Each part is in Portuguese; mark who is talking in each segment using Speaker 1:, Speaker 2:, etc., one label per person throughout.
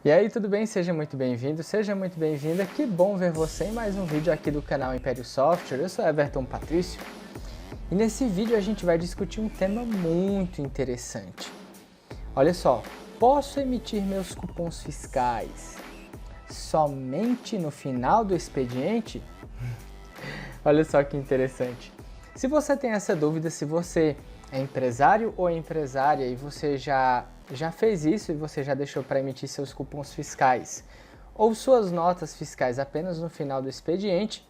Speaker 1: E aí, tudo bem? Seja muito bem-vindo, seja muito bem-vinda. Que bom ver você em mais um vídeo aqui do canal Império Software. Eu sou Everton Patrício e nesse vídeo a gente vai discutir um tema muito interessante. Olha só, posso emitir meus cupons fiscais somente no final do expediente? Olha só que interessante. Se você tem essa dúvida, se você é empresário ou empresária e você já fez isso e você já deixou para emitir seus cupons fiscais ou suas notas fiscais apenas no final do expediente,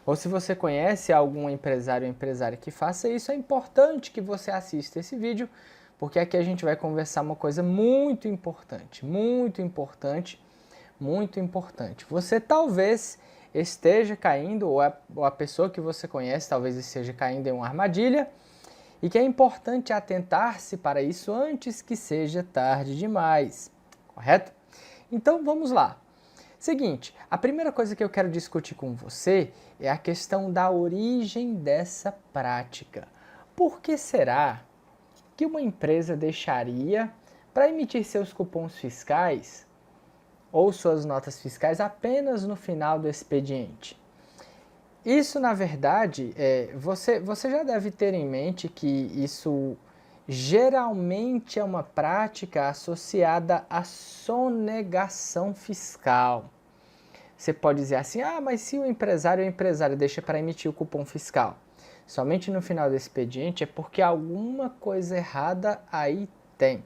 Speaker 1: ou se você conhece algum empresário ou empresária que faça isso, é importante que você assista esse vídeo, porque aqui a gente vai conversar uma coisa muito importante, muito importante, muito importante. Você talvez esteja caindo, ou a pessoa que você conhece talvez esteja caindo em uma armadilha, e que é importante atentar-se para isso antes que seja tarde demais, correto? Então vamos lá. Seguinte, a primeira coisa que eu quero discutir com você é a questão da origem dessa prática. Por que será que uma empresa deixaria para emitir seus cupons fiscais ou suas notas fiscais apenas no final do expediente? Isso, na verdade, você já deve ter em mente que isso geralmente é uma prática associada à sonegação fiscal. Você pode dizer assim, mas se o empresário ou a empresária deixa para emitir o cupom fiscal somente no final do expediente, é porque alguma coisa errada aí tem.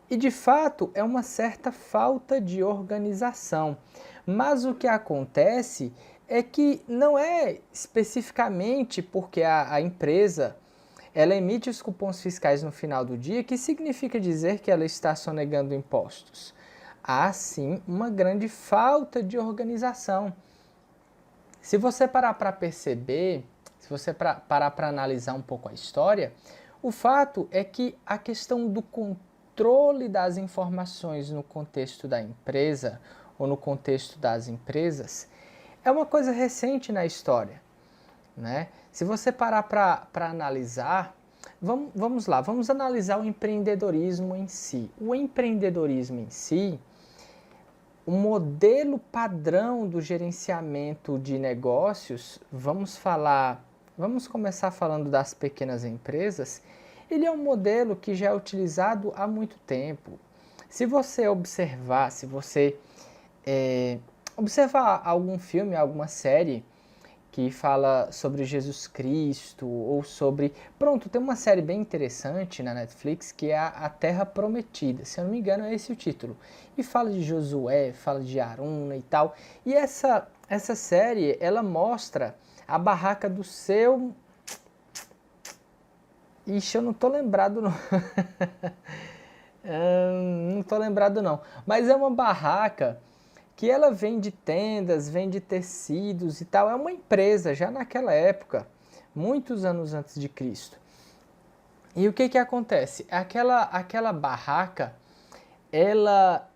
Speaker 1: E de fato é uma certa falta de organização. Mas o que acontece é que não é especificamente porque a empresa ela emite os cupons fiscais no final do dia que significa dizer que ela está sonegando impostos. Há sim uma grande falta de organização. Se você parar para perceber, se você parar para analisar um pouco a história, o fato é que a questão do controle das informações no contexto da empresa ou no contexto das empresas é uma coisa recente na história, né? Se você parar para analisar, vamos lá, vamos analisar o empreendedorismo em si. O empreendedorismo em si, o modelo padrão do gerenciamento de negócios, vamos começar falando das pequenas empresas, ele é um modelo que já é utilizado há muito tempo. Se você observar, se você observar algum filme, alguma série que fala sobre Jesus Cristo ou sobre... Pronto, tem uma série bem interessante na Netflix que é a Terra Prometida, se eu não me engano é esse o título. E fala de Josué, fala de Aruna e tal. E essa série, ela mostra a barraca do seu... Ixi, eu não tô lembrado não. Não tô lembrado não. Mas é uma barraca que ela vende tendas, vende tecidos e tal. É uma empresa já naquela época, muitos anos antes de Cristo. E o que acontece? Aquela barraca, ela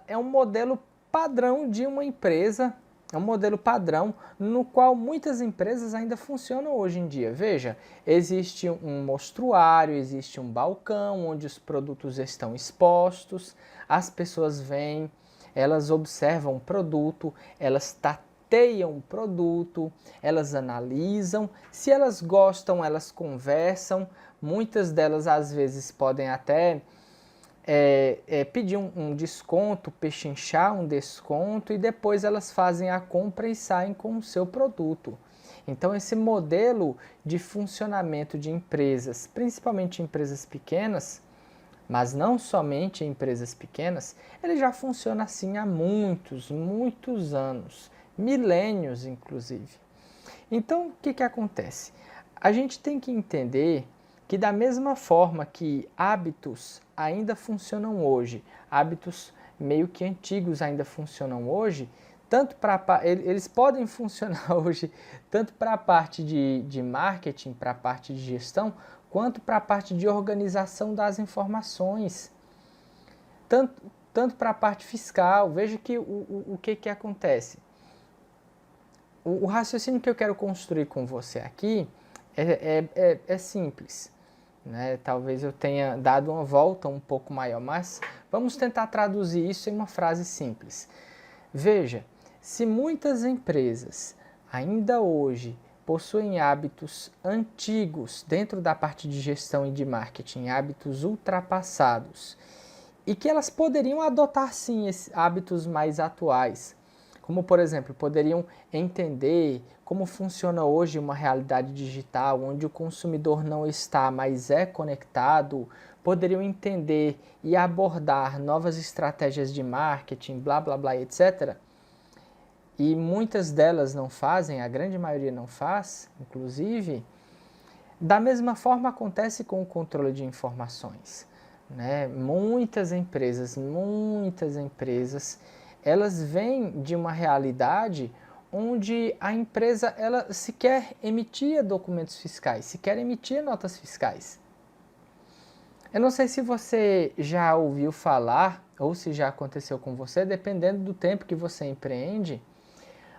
Speaker 1: é um modelo padrão de uma empresa, é um modelo padrão no qual muitas empresas ainda funcionam hoje em dia. Veja, existe um mostruário, existe um balcão onde os produtos estão expostos, as pessoas vêm, elas observam o produto, elas tateiam o produto, elas analisam, se elas gostam, elas conversam, muitas delas às vezes podem até pedir um desconto, pechinchar um desconto e depois elas fazem a compra e saem com o seu produto. Então esse modelo de funcionamento de empresas, principalmente empresas pequenas, mas não somente empresas pequenas, ele já funciona assim há muitos, muitos anos, milênios inclusive. Então o que acontece? A gente tem que entender que da mesma forma que hábitos ainda funcionam hoje, hábitos meio que antigos ainda funcionam hoje, eles podem funcionar hoje tanto para a parte de marketing, para a parte de gestão, quanto para a parte de organização das informações, tanto para a parte fiscal. Veja que o que acontece. O raciocínio que eu quero construir com você aqui é simples. né? Talvez eu tenha dado uma volta um pouco maior, mas vamos tentar traduzir isso em uma frase simples. Veja, se muitas empresas ainda hoje possuem hábitos antigos dentro da parte de gestão e de marketing, hábitos ultrapassados, e que elas poderiam adotar sim esses hábitos mais atuais, como por exemplo, poderiam entender como funciona hoje uma realidade digital, onde o consumidor não está, mas é conectado, poderiam entender e abordar novas estratégias de marketing, blá blá blá, etc. E muitas delas não fazem, a grande maioria não faz, inclusive. Da mesma forma acontece com o controle de informações, né? Muitas empresas, elas vêm de uma realidade onde a empresa ela sequer emitia documentos fiscais, sequer emitia notas fiscais. Eu não sei se você já ouviu falar ou se já aconteceu com você, dependendo do tempo que você empreende,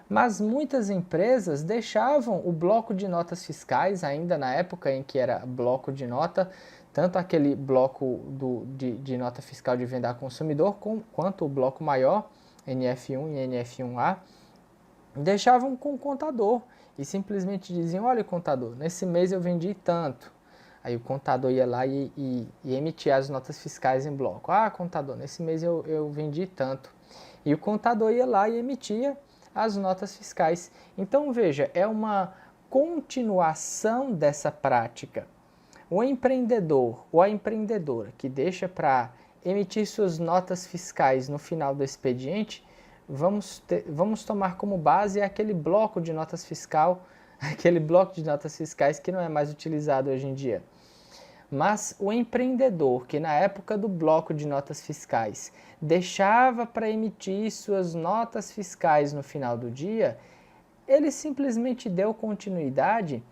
Speaker 1: mas muitas empresas deixavam o bloco de notas fiscais, ainda na época em que era bloco de nota, tanto aquele bloco de nota fiscal de venda ao consumidor, quanto o bloco maior, NF1 e NF1A, deixavam com o contador e simplesmente diziam, olha contador, nesse mês eu vendi tanto. Aí o contador ia lá e emitia as notas fiscais em bloco. Ah, contador, nesse mês eu vendi tanto. E o contador ia lá e emitia as notas fiscais. Então veja, é uma continuação dessa prática. O empreendedor ou a empreendedora que deixa para emitir suas notas fiscais no final do expediente, vamos tomar como base aquele bloco de notas fiscais que não é mais utilizado hoje em dia. Mas o empreendedor que na época do bloco de notas fiscais deixava para emitir suas notas fiscais no final do dia, ele simplesmente deu continuidade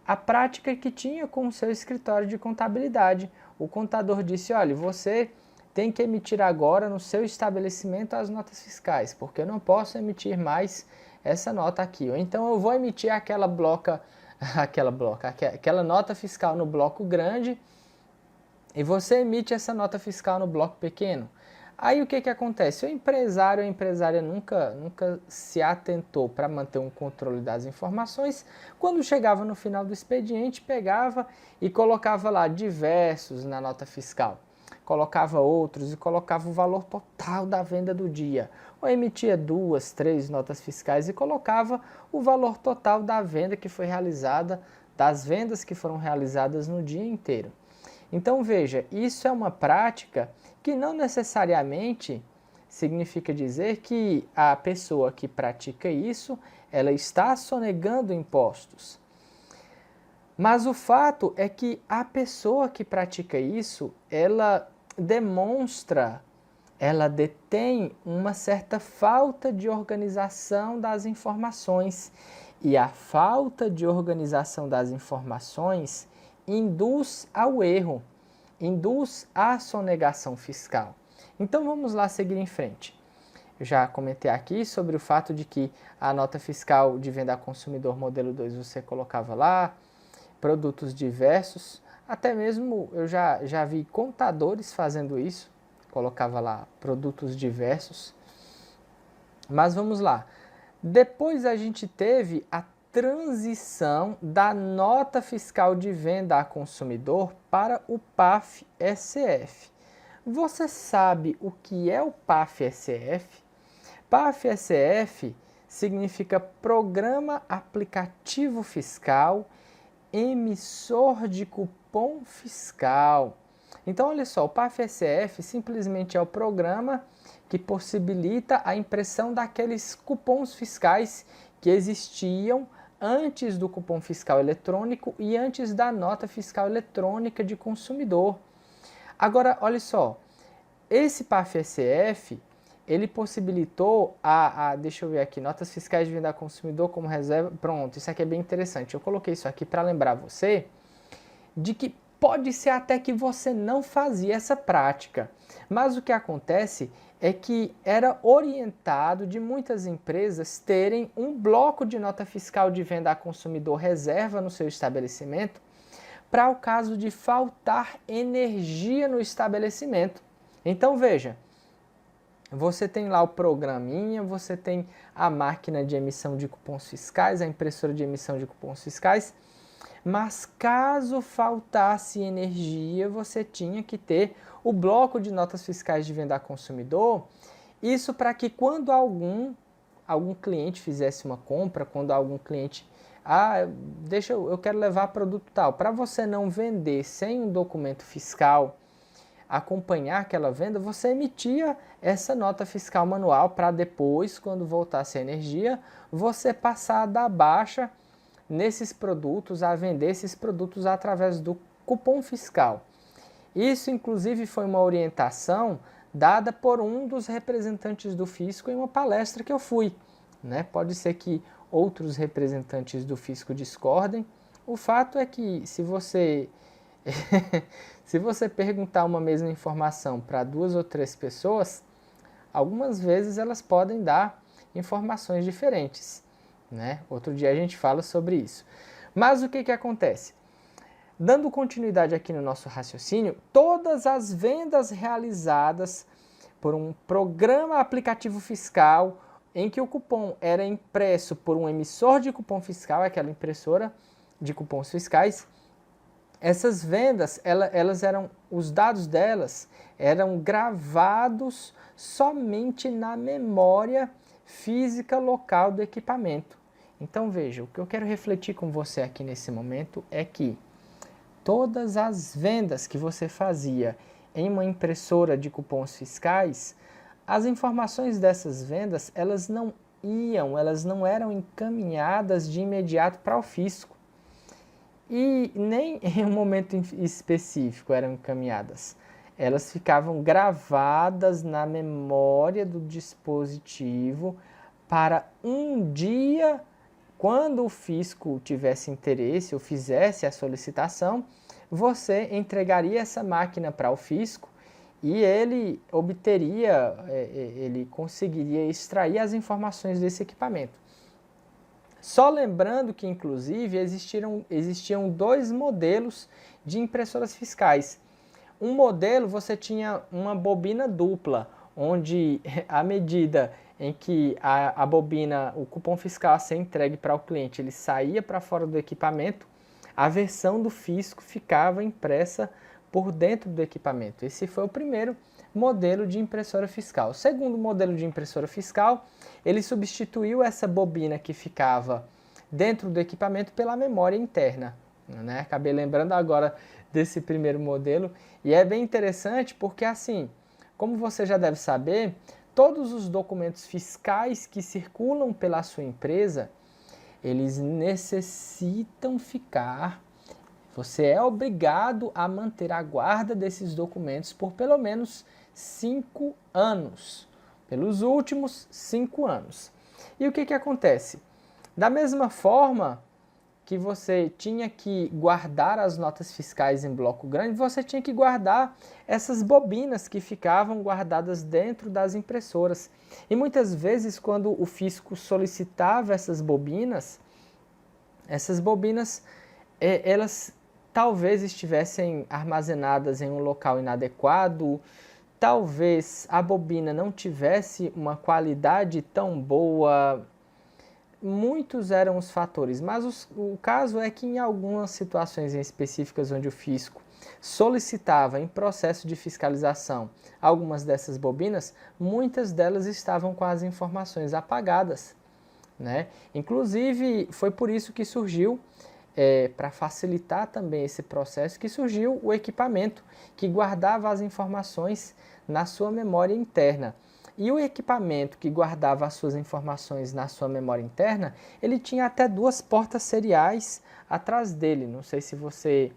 Speaker 1: à prática que tinha com o seu escritório de contabilidade. O contador disse, olha, você tem que emitir agora no seu estabelecimento as notas fiscais, porque eu não posso emitir mais essa nota aqui. Ou então eu vou emitir aquela nota fiscal no bloco grande e você emite essa nota fiscal no bloco pequeno. Aí o que acontece? O empresário ou a empresária nunca se atentou para manter um controle das informações. Quando chegava no final do expediente, pegava e colocava lá diversos na nota fiscal. Colocava outros e colocava o valor total da venda do dia. Ou emitia 2, 3 notas fiscais e colocava o valor total da venda que foi realizada, das vendas que foram realizadas no dia inteiro. Então veja, isso é uma prática que não necessariamente significa dizer que a pessoa que pratica isso, ela está sonegando impostos. Mas o fato é que a pessoa que pratica isso, ela demonstra, ela detém uma certa falta de organização das informações. E a falta de organização das informações induz ao erro, induz à sonegação fiscal. Então vamos lá seguir em frente. Eu já comentei aqui sobre o fato de que a nota fiscal de venda ao consumidor modelo 2 você colocava lá, produtos diversos, até mesmo eu já vi contadores fazendo isso, colocava lá produtos diversos. Mas vamos lá. Depois a gente teve a transição da nota fiscal de venda a consumidor para o PAF-SCF. Você sabe o que é o PAF-SCF? PAF-SCF significa Programa Aplicativo Fiscal Emissor de Cupom Fiscal. Então, olha só, o PAF-SCF simplesmente é o programa que possibilita a impressão daqueles cupons fiscais que existiam antes do cupom fiscal eletrônico e antes da nota fiscal eletrônica de consumidor. Agora, olha só, esse PAF-SCF, ele possibilitou deixa eu ver aqui, notas fiscais de venda ao consumidor como reserva. Pronto, isso aqui é bem interessante. Eu coloquei isso aqui para lembrar você de que pode ser até que você não fazia essa prática, mas o que acontece é que era orientado de muitas empresas terem um bloco de nota fiscal de venda a consumidor reserva no seu estabelecimento para o caso de faltar energia no estabelecimento. Então veja, você tem lá o programinha, você tem a máquina de emissão de cupons fiscais, a impressora de emissão de cupons fiscais, mas caso faltasse energia, você tinha que ter o bloco de notas fiscais de venda a consumidor, isso para que quando algum cliente fizesse uma compra, quando algum cliente, eu quero levar produto tal, para você não vender sem um documento fiscal, acompanhar aquela venda, você emitia essa nota fiscal manual para depois, quando voltasse a energia, você passar a dar baixa nesses produtos, a vender esses produtos através do cupom fiscal. Isso, inclusive, foi uma orientação dada por um dos representantes do fisco em uma palestra que eu fui. Né? Pode ser que outros representantes do fisco discordem. O fato é que se você se você perguntar uma mesma informação para 2 ou 3 pessoas, algumas vezes elas podem dar informações diferentes. Né? Outro dia a gente fala sobre isso. Mas o que acontece? Dando continuidade aqui no nosso raciocínio, todas as vendas realizadas por um programa aplicativo fiscal em que o cupom era impresso por um emissor de cupom fiscal, aquela impressora de cupons fiscais, essas vendas, os dados delas eram gravados somente na memória física local do equipamento. Então veja, o que eu quero refletir com você aqui nesse momento é que todas as vendas que você fazia em uma impressora de cupons fiscais, as informações dessas vendas, elas não eram encaminhadas de imediato para o fisco. E nem em um momento específico eram encaminhadas. Elas ficavam gravadas na memória do dispositivo para um dia, quando o fisco tivesse interesse ou fizesse a solicitação, você entregaria essa máquina para o fisco e ele ele conseguiria extrair as informações desse equipamento. Só lembrando que, inclusive, existiam 2 modelos de impressoras fiscais. Um modelo você tinha uma bobina dupla, onde à medida em que a bobina, o cupom fiscal a ser entregue para o cliente, ele saía para fora do equipamento, a versão do fisco ficava impressa por dentro do equipamento. Esse foi o primeiro modelo de impressora fiscal. O segundo modelo de impressora fiscal, ele substituiu essa bobina que ficava dentro do equipamento pela memória interna. Né? Acabei lembrando agora desse primeiro modelo e é bem interessante porque, assim, como você já deve saber, todos os documentos fiscais que circulam pela sua empresa, eles necessitam ficar. Você é obrigado a manter a guarda desses documentos por pelo menos 5 anos. Pelos últimos 5 anos. E o que acontece? Da mesma forma que você tinha que guardar as notas fiscais em bloco grande, você tinha que guardar essas bobinas que ficavam guardadas dentro das impressoras. E muitas vezes, quando o fisco solicitava essas bobinas, elas talvez estivessem armazenadas em um local inadequado, talvez a bobina não tivesse uma qualidade tão boa. Muitos eram os fatores, mas o caso é que em algumas situações específicas onde o fisco solicitava em processo de fiscalização algumas dessas bobinas, muitas delas estavam com as informações apagadas. Né? Inclusive, foi por isso que surgiu, para facilitar também esse processo, que surgiu o equipamento que guardava as informações na sua memória interna. E o equipamento que guardava as suas informações na sua memória interna, ele tinha até 2 portas seriais atrás dele. Não sei se você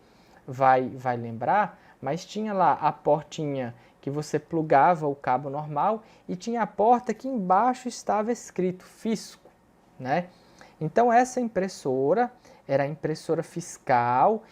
Speaker 1: vai lembrar, mas tinha lá a portinha que você plugava o cabo normal e tinha a porta que embaixo estava escrito fisco. Né? Então essa impressora era a impressora fiscal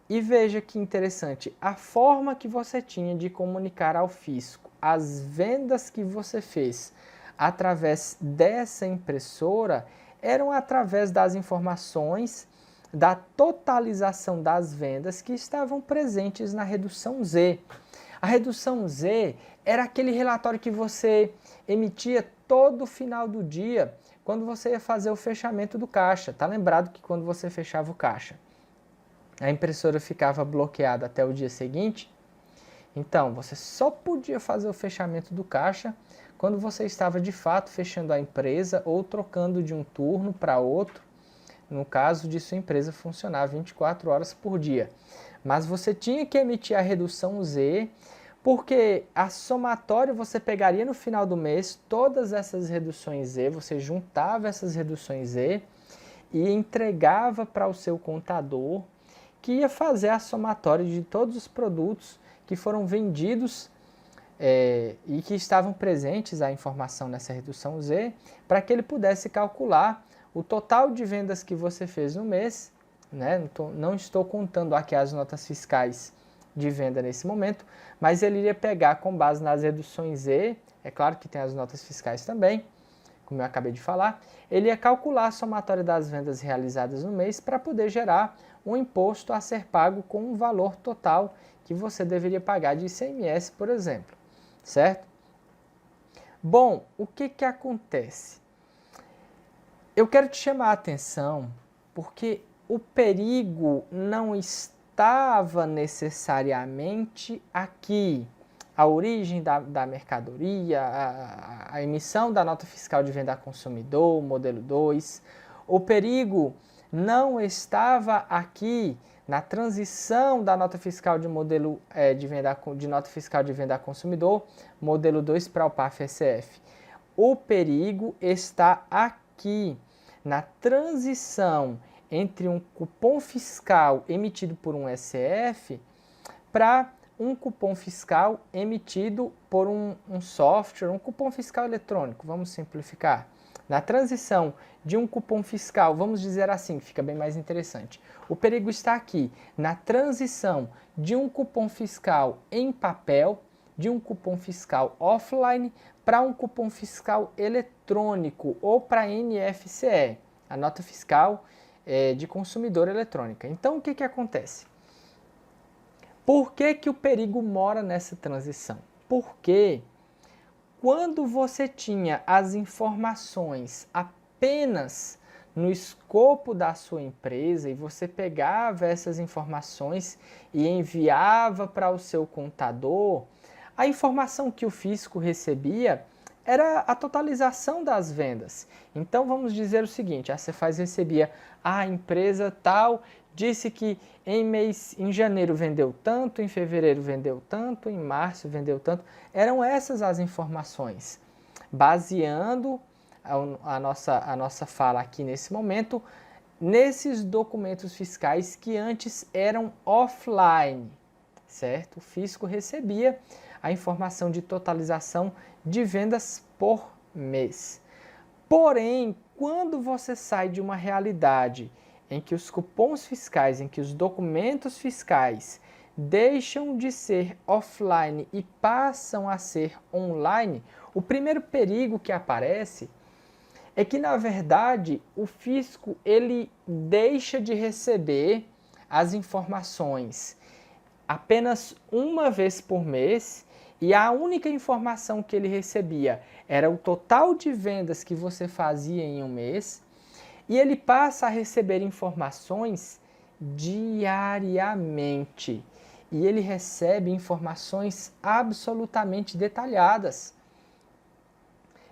Speaker 1: e veja que interessante, a forma que você tinha de comunicar ao fisco as vendas que você fez através dessa impressora eram através das informações da totalização das vendas que estavam presentes na redução Z. A redução Z era aquele relatório que você emitia todo final do dia, quando você ia fazer o fechamento do caixa. Tá lembrado que quando você fechava o caixa, a impressora ficava bloqueada até o dia seguinte? Então, você só podia fazer o fechamento do caixa quando você estava de fato fechando a empresa ou trocando de um turno para outro, no caso de sua empresa funcionar 24 horas por dia. Mas você tinha que emitir a redução Z, porque a somatória você pegaria no final do mês todas essas reduções Z, você juntava essas reduções Z e entregava para o seu contador, que ia fazer a somatória de todos os produtos que foram vendidos e que estavam presentes a informação nessa redução Z, para que ele pudesse calcular o total de vendas que você fez no mês, né? Não estou contando aqui as notas fiscais de venda nesse momento, mas ele iria pegar com base nas reduções Z, é claro que tem as notas fiscais também, como eu acabei de falar, ele ia calcular a somatória das vendas realizadas no mês para poder gerar um imposto a ser pago com um valor total que você deveria pagar de ICMS, por exemplo, certo? Bom, o que acontece? Eu quero te chamar a atenção porque o perigo não estava necessariamente aqui. A origem da mercadoria, a emissão da nota fiscal de venda a consumidor, modelo 2. O perigo não estava aqui na transição da nota fiscal de modelo de nota fiscal de venda a consumidor, modelo 2 para o PAF-SF. O perigo está aqui na transição entre um cupom fiscal emitido por um SF para um cupom fiscal emitido por um software, um cupom fiscal eletrônico, vamos simplificar. Na transição de um cupom fiscal, vamos dizer assim, fica bem mais interessante. O perigo está aqui, na transição de um cupom fiscal em papel, de um cupom fiscal offline, para um cupom fiscal eletrônico ou para NFCE, a nota fiscal de consumidor eletrônica. Então, o que acontece? Por que o perigo mora nessa transição? Porque quando você tinha as informações apenas no escopo da sua empresa e você pegava essas informações e enviava para o seu contador, a informação que o fisco recebia era a totalização das vendas. Então vamos dizer o seguinte, a Cefaz recebia a empresa tal, disse que em janeiro vendeu tanto, em fevereiro vendeu tanto, em março vendeu tanto. Eram essas as informações. Baseando a nossa fala aqui nesse momento, nesses documentos fiscais que antes eram offline, certo? O fisco recebia a informação de totalização de vendas por mês. Porém, quando você sai de uma realidade em que os cupons fiscais, em que os documentos fiscais deixam de ser offline e passam a ser online, o primeiro perigo que aparece é que, na verdade, o fisco ele deixa de receber as informações apenas uma vez por mês e a única informação que ele recebia era o total de vendas que você fazia em um mês. E ele passa a receber informações diariamente. E ele recebe informações absolutamente detalhadas.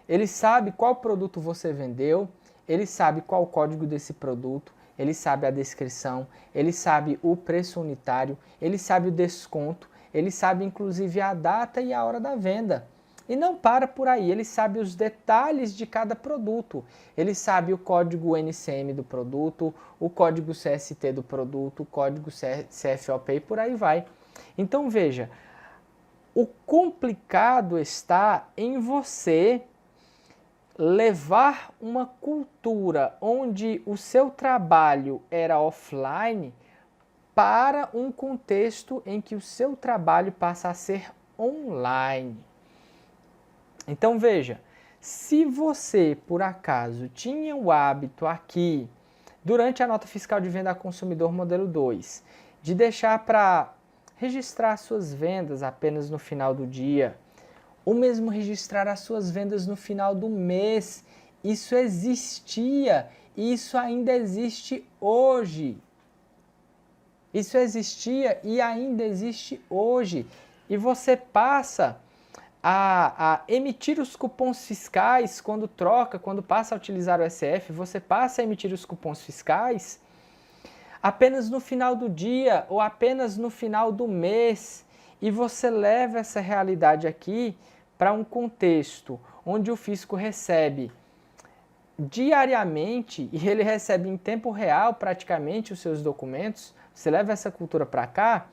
Speaker 1: Ele sabe qual produto você vendeu, ele sabe qual o código desse produto, ele sabe a descrição, ele sabe o preço unitário, ele sabe o desconto, ele sabe inclusive a data e a hora da venda. E não para por aí, ele sabe os detalhes de cada produto. Ele sabe o código NCM do produto, o código CST do produto, o código CFOP e por aí vai. Então veja, o complicado está em você levar uma cultura onde o seu trabalho era offline para um contexto em que o seu trabalho passa a ser online. Então veja, se você por acaso tinha o hábito aqui durante a nota fiscal de venda a consumidor modelo 2, de deixar para registrar suas vendas apenas no final do dia, ou mesmo registrar as suas vendas no final do mês. Isso existia e isso ainda existe hoje. Isso existia e ainda existe hoje. E você passa a emitir os cupons fiscais quando troca, quando passa a utilizar o SF, você passa a emitir os cupons fiscais apenas no final do dia ou apenas no final do mês. E você leva essa realidade aqui para um contexto onde o fisco recebe diariamente e ele recebe em tempo real praticamente os seus documentos. Você leva essa cultura para cá,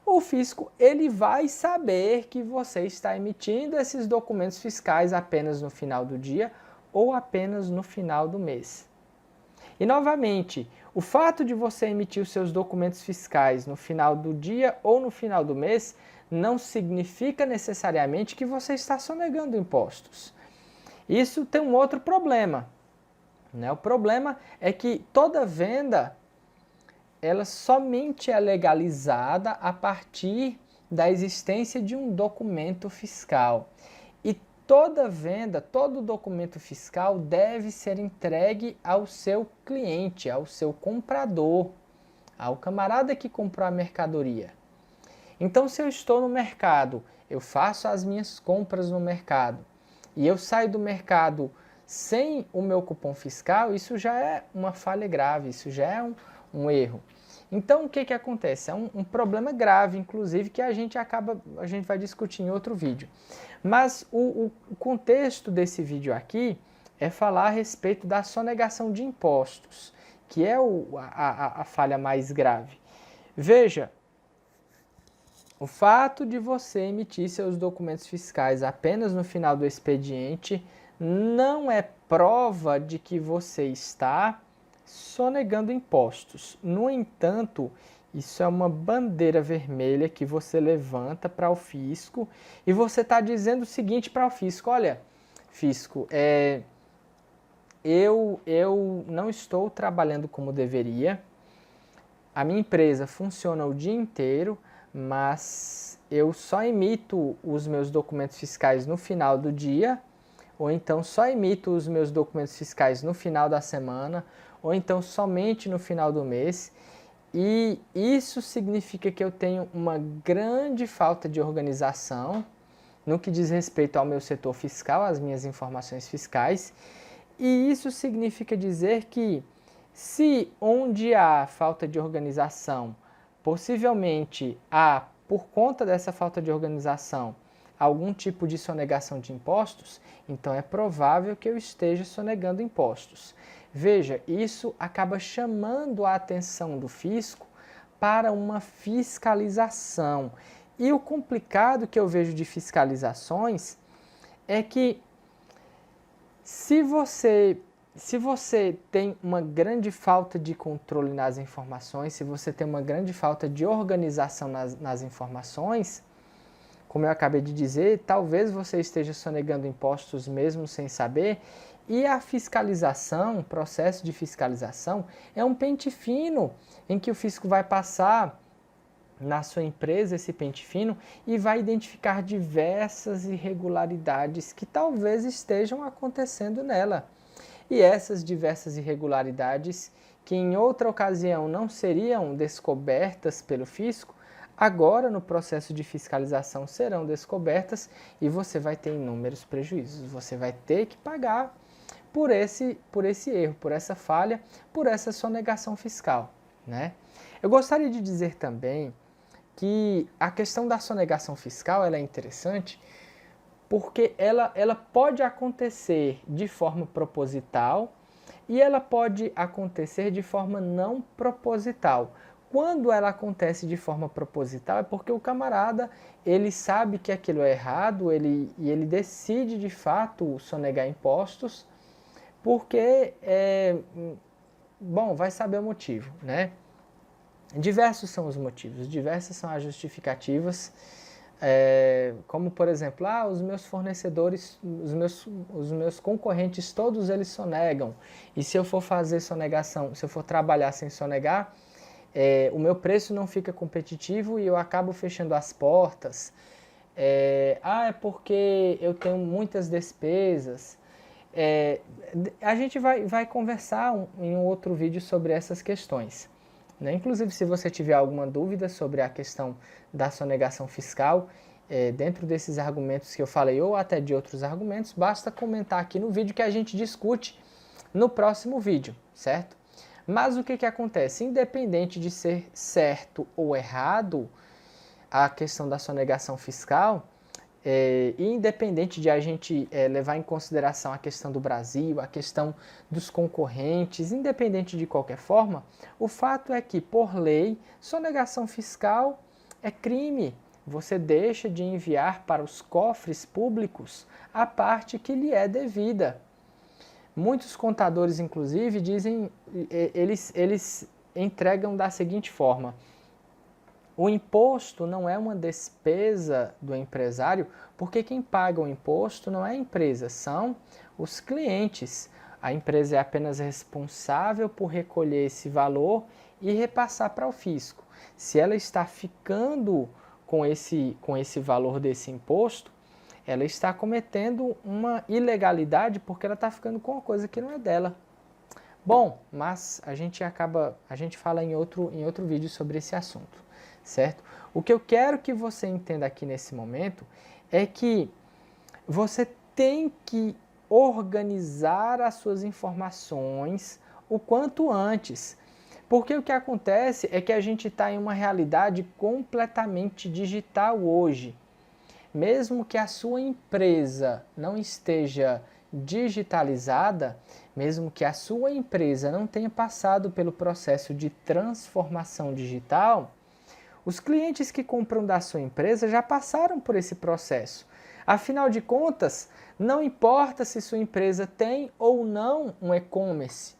Speaker 1: o fisco ele vai saber que você está emitindo esses documentos fiscais apenas no final do dia ou apenas no final do mês. E novamente, o fato de você emitir os seus documentos fiscais no final do dia ou no final do mês não significa necessariamente que você está sonegando impostos. Isso tem um outro problema, né? O problema é que toda venda ela somente é legalizada a partir da existência de um documento fiscal. E toda venda, todo documento fiscal deve ser entregue ao seu cliente, ao seu comprador, ao camarada que comprou a mercadoria. Então, se eu estou no mercado, eu faço as minhas compras no mercado e eu saio do mercado sem o meu cupom fiscal, isso já é uma falha grave, isso já é um erro. Então, o que acontece? É um problema grave, inclusive, que a gente vai discutir em outro vídeo. Mas o contexto desse vídeo aqui é falar a respeito da sonegação de impostos, que é a falha mais grave. Veja, o fato de você emitir seus documentos fiscais apenas no final do expediente não é prova de que você está sonegando impostos. No entanto, isso é uma bandeira vermelha que você levanta para o fisco e você está dizendo o seguinte para o fisco: olha, fisco, eu não estou trabalhando como deveria, a minha empresa funciona o dia inteiro, mas eu só emito os meus documentos fiscais no final do dia, ou então só emito os meus documentos fiscais no final da semana, ou então somente no final do mês, e isso significa que eu tenho uma grande falta de organização no que diz respeito ao meu setor fiscal, às minhas informações fiscais, e isso significa dizer que se onde há falta de organização, possivelmente há, por conta dessa falta de organização, algum tipo de sonegação de impostos, então é provável que eu esteja sonegando impostos. Veja, isso acaba chamando a atenção do fisco para uma fiscalização. E o complicado que eu vejo de fiscalizações é que se você tem uma grande falta de controle nas informações, se você tem uma grande falta de organização nas informações, como eu acabei de dizer, talvez você esteja sonegando impostos mesmo sem saber. E a fiscalização, o processo de fiscalização, é um pente fino em que o fisco vai passar na sua empresa esse pente fino e vai identificar diversas irregularidades que talvez estejam acontecendo nela. E essas diversas irregularidades, que em outra ocasião não seriam descobertas pelo fisco, agora no processo de fiscalização serão descobertas e você vai ter inúmeros prejuízos. Você vai ter que pagar por esse erro, por essa falha, por essa sonegação fiscal, né? Eu gostaria de dizer também que a questão da sonegação fiscal ela é interessante porque ela pode acontecer de forma proposital e ela pode acontecer de forma não proposital. Quando ela acontece de forma proposital é porque o camarada ele sabe que aquilo é errado e ele decide de fato sonegar impostos porque, vai saber o motivo, né? Diversos são os motivos, diversas são as justificativas, Como por exemplo, os meus fornecedores, os meus concorrentes, todos eles sonegam, e se eu for fazer sonegação, se eu for trabalhar sem sonegar, o meu preço não fica competitivo e eu acabo fechando as portas. É porque eu tenho muitas despesas. A gente vai conversar em um outro vídeo sobre essas questões, né? Inclusive, se você tiver alguma dúvida sobre a questão da sonegação fiscal, dentro desses argumentos que eu falei ou até de outros argumentos, basta comentar aqui no vídeo que a gente discute no próximo vídeo, certo? Mas o que acontece? Independente de ser certo ou errado a questão da sonegação fiscal, independente de a gente levar em consideração a questão do Brasil, a questão dos concorrentes, independente de qualquer forma, o fato é que, por lei, sonegação fiscal é crime. Você deixa de enviar para os cofres públicos a parte que lhe é devida. Muitos contadores, inclusive, dizem, eles entregam da seguinte forma: o imposto não é uma despesa do empresário, porque quem paga o imposto não é a empresa, são os clientes. A empresa é apenas responsável por recolher esse valor e repassar para o fisco. Se ela está ficando com esse valor desse imposto, ela está cometendo uma ilegalidade porque ela está ficando com uma coisa que não é dela. Bom, mas a gente fala em outro vídeo sobre esse assunto, certo? O que eu quero que você entenda aqui nesse momento é que você tem que organizar as suas informações o quanto antes. Porque o que acontece é que a gente está em uma realidade completamente digital hoje. Mesmo que a sua empresa não esteja digitalizada, mesmo que a sua empresa não tenha passado pelo processo de transformação digital, os clientes que compram da sua empresa já passaram por esse processo. Afinal de contas, não importa se sua empresa tem ou não um e-commerce.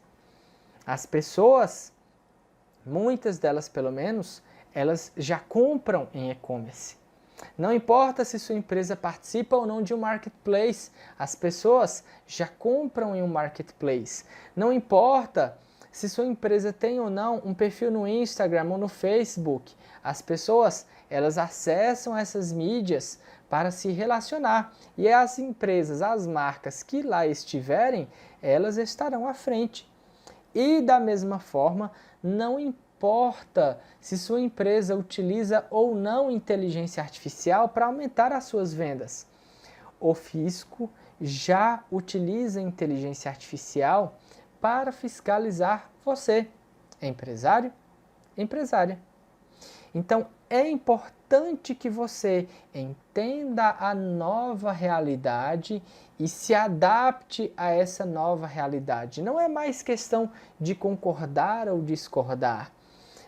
Speaker 1: As pessoas, muitas delas pelo menos, elas já compram em e-commerce. Não importa se sua empresa participa ou não de um marketplace, as pessoas já compram em um marketplace. Não importa se sua empresa tem ou não um perfil no Instagram ou no Facebook, as pessoas elas acessam essas mídias para se relacionar. E as empresas, as marcas que lá estiverem, elas estarão à frente. E da mesma forma, não importa se sua empresa utiliza ou não inteligência artificial para aumentar as suas vendas. O fisco já utiliza inteligência artificial para fiscalizar você, empresário, empresária. Então, é importante que você entenda a nova realidade e se adapte a essa nova realidade. Não é mais questão de concordar ou discordar.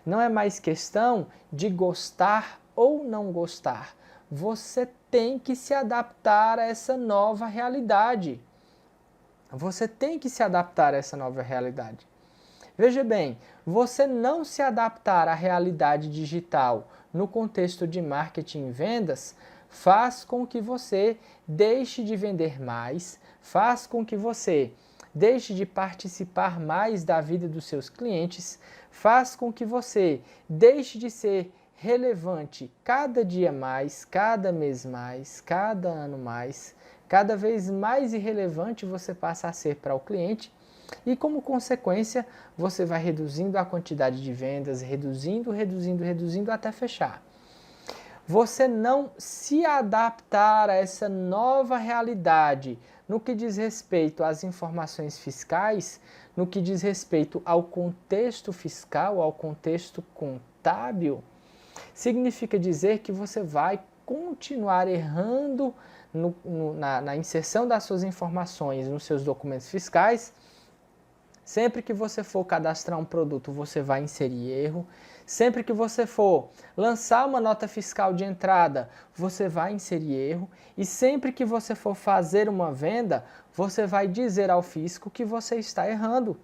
Speaker 1: Não é mais questão de gostar ou não gostar. Você tem que se adaptar a essa nova realidade. Você tem que se adaptar a essa nova realidade. Veja bem, você não se adaptar à realidade digital no contexto de marketing e vendas faz com que você deixe de vender mais, faz com que você deixe de participar mais da vida dos seus clientes, faz com que você deixe de ser relevante cada dia mais, cada mês mais, cada ano mais, cada vez mais irrelevante você passa a ser para o cliente. E como consequência, você vai reduzindo a quantidade de vendas, reduzindo até fechar. Você não se adaptar a essa nova realidade no que diz respeito às informações fiscais, no que diz respeito ao contexto fiscal, ao contexto contábil, significa dizer que você vai continuar errando na inserção das suas informações nos seus documentos fiscais. Sempre que você for cadastrar um produto, você vai inserir erro. Sempre que você for lançar uma nota fiscal de entrada, você vai inserir erro. E sempre que você for fazer uma venda, você vai dizer ao fisco que você está errando.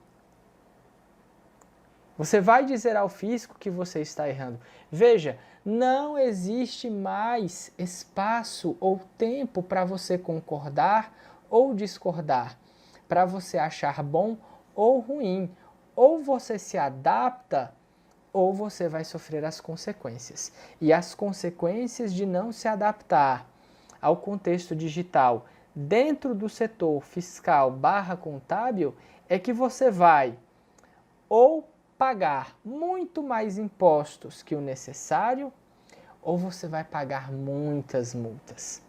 Speaker 1: Você vai dizer ao fisco que você está errando. Veja, não existe mais espaço ou tempo para você concordar ou discordar, para você achar bom ou ruim. Ou você se adapta, ou você vai sofrer as consequências. E as consequências de não se adaptar ao contexto digital dentro do setor fiscal / contábil é que você vai ou pagar muito mais impostos que o necessário, ou você vai pagar muitas multas.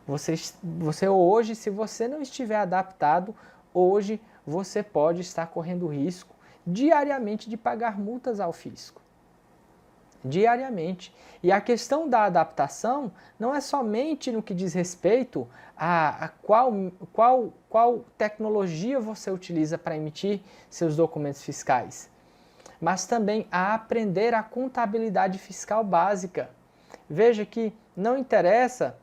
Speaker 1: Você hoje, se você não estiver adaptado, hoje você pode estar correndo risco diariamente de pagar multas ao fisco. Diariamente. E a questão da adaptação não é somente no que diz respeito a qual tecnologia você utiliza para emitir seus documentos fiscais, mas também a aprender a contabilidade fiscal básica. Veja que não interessa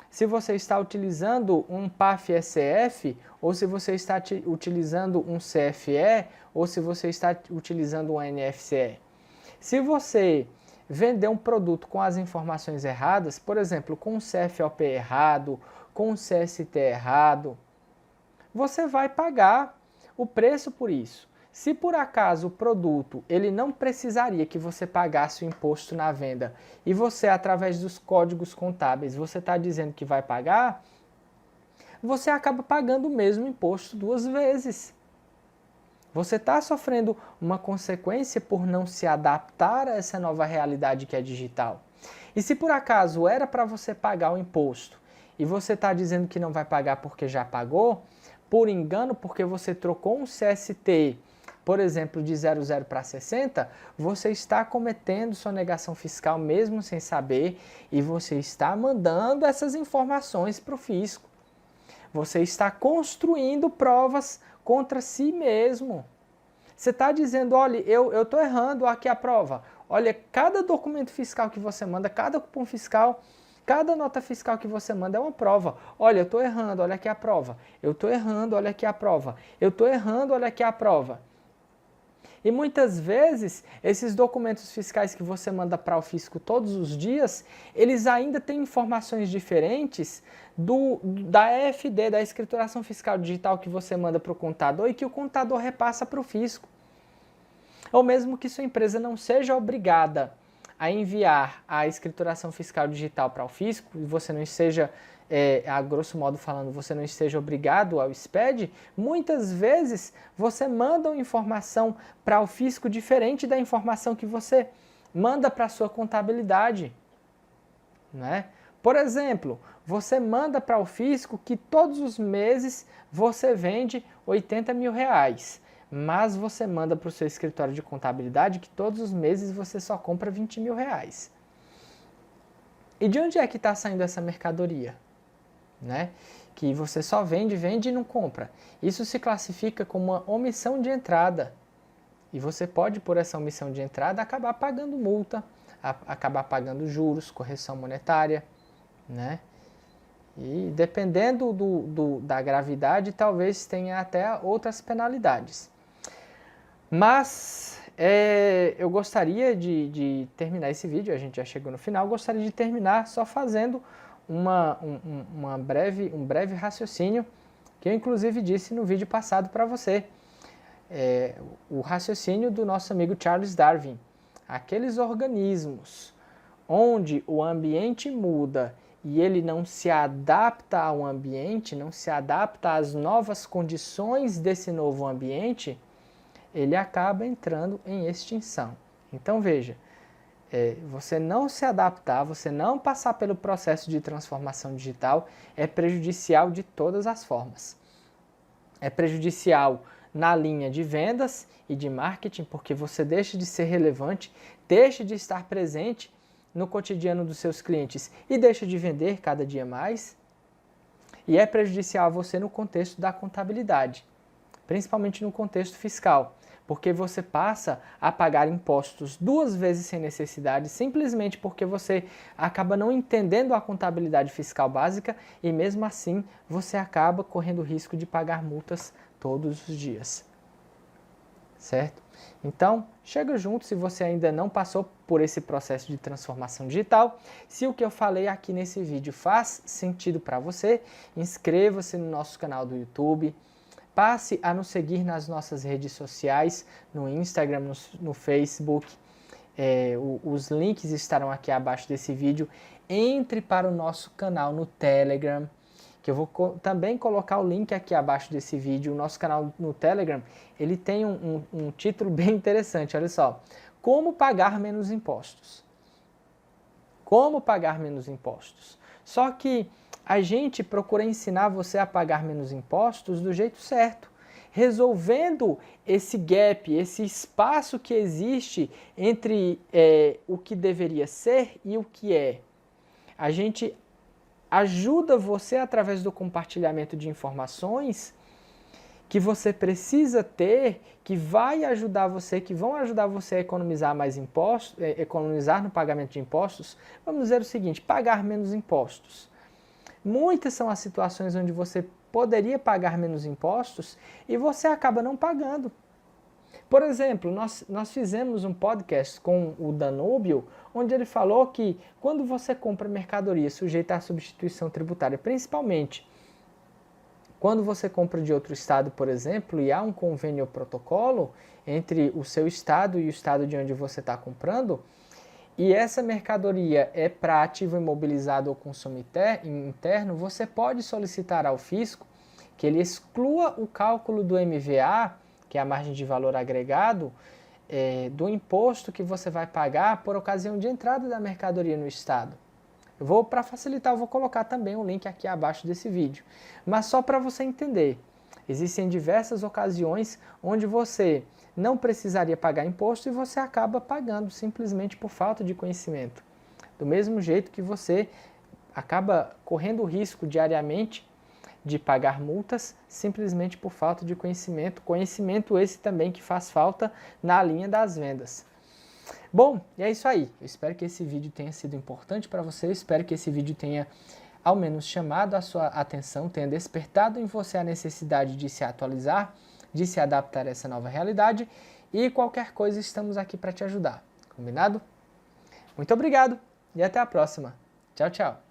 Speaker 1: se você está utilizando um PAF-SCF, ou se você está utilizando um CFE, ou se você está utilizando um NFCE. Se você vender um produto com as informações erradas, por exemplo, com um CFOP errado, com um CST errado, você vai pagar o preço por isso. Se por acaso o produto ele não precisaria que você pagasse o imposto na venda e você, através dos códigos contábeis, você está dizendo que vai pagar, você acaba pagando o mesmo imposto 2 vezes. Você está sofrendo uma consequência por não se adaptar a essa nova realidade que é digital. E se por acaso era para você pagar o imposto e você está dizendo que não vai pagar porque já pagou, por engano, porque você trocou um CST, por exemplo, de 00 para 60, você está cometendo sonegação fiscal mesmo sem saber e você está mandando essas informações para o fisco. Você está construindo provas contra si mesmo. Você está dizendo, olha, eu estou errando, aqui a prova. Olha, cada documento fiscal que você manda, cada cupom fiscal, cada nota fiscal que você manda é uma prova. Olha, eu estou errando, olha aqui a prova. Eu estou errando, olha aqui a prova. Eu estou errando, olha aqui a prova. E muitas vezes, esses documentos fiscais que você manda para o fisco todos os dias, eles ainda têm informações diferentes da EFD, da escrituração fiscal digital que você manda para o contador e que o contador repassa para o fisco. Ou mesmo que sua empresa não seja obrigada a enviar a escrituração fiscal digital para o fisco, e você não esteja, a grosso modo falando, você não esteja obrigado ao SPED, muitas vezes você manda uma informação para o fisco diferente da informação que você manda para a sua contabilidade, né? Por exemplo, você manda para o fisco que todos os meses você vende 80 mil reais, mas você manda para o seu escritório de contabilidade que todos os meses você só compra 20 mil reais. E de onde é que está saindo essa mercadoria? Né? Que você só vende e não compra. Isso se classifica como uma omissão de entrada. E você pode, por essa omissão de entrada, acabar pagando multa, acabar pagando juros, correção monetária, né? E dependendo da gravidade, talvez tenha até outras penalidades. Mas eu gostaria de terminar esse vídeo, a gente já chegou no final, gostaria de terminar só fazendo um breve raciocínio que eu inclusive disse no vídeo passado para você. O raciocínio do nosso amigo Charles Darwin. Aqueles organismos onde o ambiente muda e ele não se adapta ao ambiente, não se adapta às novas condições desse novo ambiente, ele acaba entrando em extinção. Então veja, você não se adaptar, você não passar pelo processo de transformação digital é prejudicial de todas as formas. É prejudicial na linha de vendas e de marketing, porque você deixa de ser relevante, deixa de estar presente no cotidiano dos seus clientes e deixa de vender cada dia mais. E é prejudicial a você no contexto da contabilidade, principalmente no contexto fiscal, porque você passa a pagar impostos 2 vezes sem necessidade, simplesmente porque você acaba não entendendo a contabilidade fiscal básica e mesmo assim você acaba correndo o risco de pagar multas todos os dias, certo? Então, chega junto se você ainda não passou por esse processo de transformação digital. Se o que eu falei aqui nesse vídeo faz sentido para você, inscreva-se no nosso canal do YouTube, passe a nos seguir nas nossas redes sociais, no Instagram, no Facebook. Os links estarão aqui abaixo desse vídeo. Entre para o nosso canal no Telegram, que eu vou também colocar o link aqui abaixo desse vídeo. O nosso canal no Telegram, ele tem um título bem interessante, olha só. Como pagar menos impostos. Como pagar menos impostos. Só que a gente procura ensinar você a pagar menos impostos do jeito certo, resolvendo esse gap, esse espaço que existe entre o que deveria ser e o que é. A gente ajuda você através do compartilhamento de informações que você precisa ter, que vai ajudar você, que vão ajudar você a economizar mais impostos, economizar no pagamento de impostos. Vamos dizer o seguinte, pagar menos impostos. Muitas são as situações onde você poderia pagar menos impostos e você acaba não pagando. Por exemplo, nós fizemos um podcast com o Danúbio, onde ele falou que quando você compra mercadoria sujeita à substituição tributária, principalmente quando você compra de outro estado, por exemplo, e há um convênio ou protocolo entre o seu estado e o estado de onde você está comprando, e essa mercadoria é para ativo imobilizado ou consumo interno, você pode solicitar ao fisco que ele exclua o cálculo do MVA, que é a margem de valor agregado, do imposto que você vai pagar por ocasião de entrada da mercadoria no estado. Para facilitar, eu vou colocar também um link aqui abaixo desse vídeo. Mas só para você entender, existem diversas ocasiões onde você não precisaria pagar imposto e você acaba pagando simplesmente por falta de conhecimento. Do mesmo jeito que você acaba correndo o risco diariamente de pagar multas simplesmente por falta de conhecimento. Conhecimento esse também que faz falta na linha das vendas. Bom, e é isso aí. Eu espero que esse vídeo tenha sido importante para você. Eu espero que esse vídeo tenha ao menos chamado a sua atenção, tenha despertado em você a necessidade de se atualizar, de se adaptar a essa nova realidade. E qualquer coisa, estamos aqui para te ajudar. Combinado? Muito obrigado e até a próxima. Tchau, tchau.